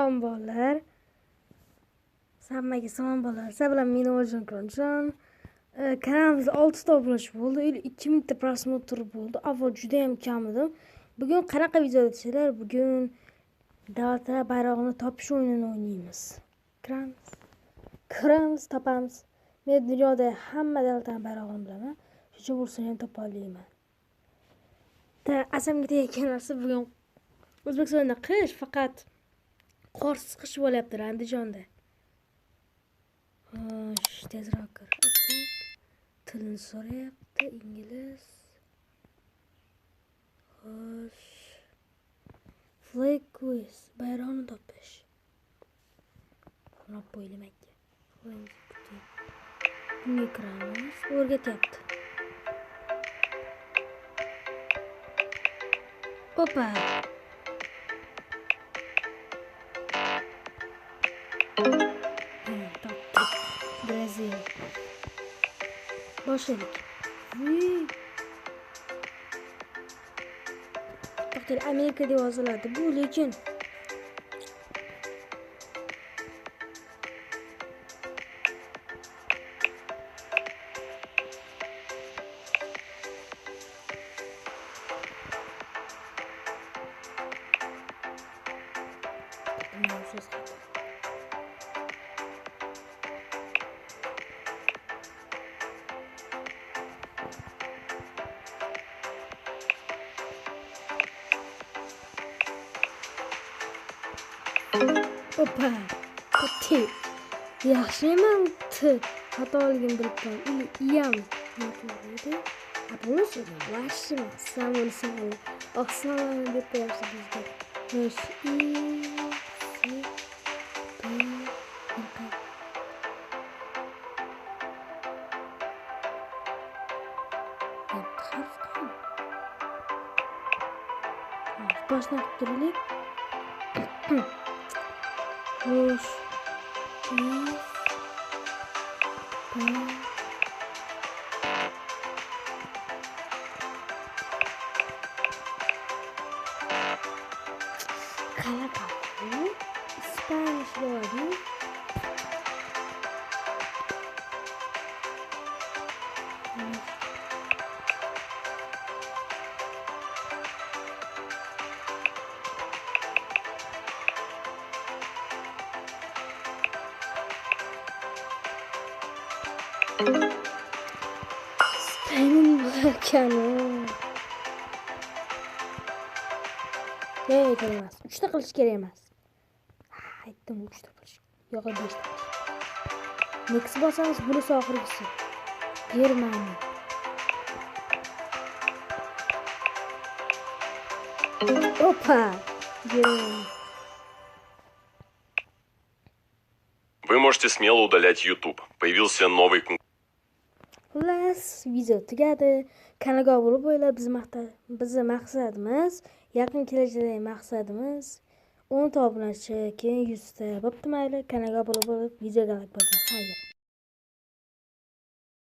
Salom bolalar. Hammaga salom bolalar. Sizlar bilan men O'rjon Konjon. Kanalimizda 6 ta obunachi bo'ldi. 2000 ta prosmotr bo'ldi. Avval juda ham kam edi. Bugun qanaqa video desanglar, bugun davlatlar bayrog'ini topish o'yinini o'ynaymiz. Kiramiz, topamiz. Men dunyoda hamma davlatlar bayrog'ini bilaman. Shuning uchun bursini ham topa olmayman. Asamga tegayotgan narsa bugun O'zbekistonda qish, faqat qorsiz qish bo'lyapti Andijonda. Tezroq kir. Tilni so'rayapti, ingliz. Xo'sh. Flag quiz, bayrog'ni topish. Qanot bo'ylamakka. Bunga kiramiz. O'rgatyapti. Opa. Brazil. Başladık. Bakın Amerika'da yazılardı. Bu lekin. Opa. T. Yaxshiman T. Xatoligim bilib qoldim. Iyam. Bunu so'rashim. Samon samon. Oqsamon deb qo'yapsiz bizga. Xo'sh. Boshdan turaylik. Xo'sh. Qanaqa? Spanish bormi? Spain bo'lgan. Kerak emas. 3 ta qilish kerak emas. Aytdim 3 ta qilish. Yo'q 5 ta. Nex bosamiz, bunisi oxirgisi. Germaniya. Opa. Germaniya. Вы можете смело удалять YouTube. Появился новый Xullas, video tugadi. Kanalga obuna bo'lib, bizning maqsadimiz, yaqin kelajakdagi maqsadimiz 10 ta obunachi, keyin 100 ta. Bo'pti mayli, kanalga obuna bo'lib, videoga like bosing. Xayr.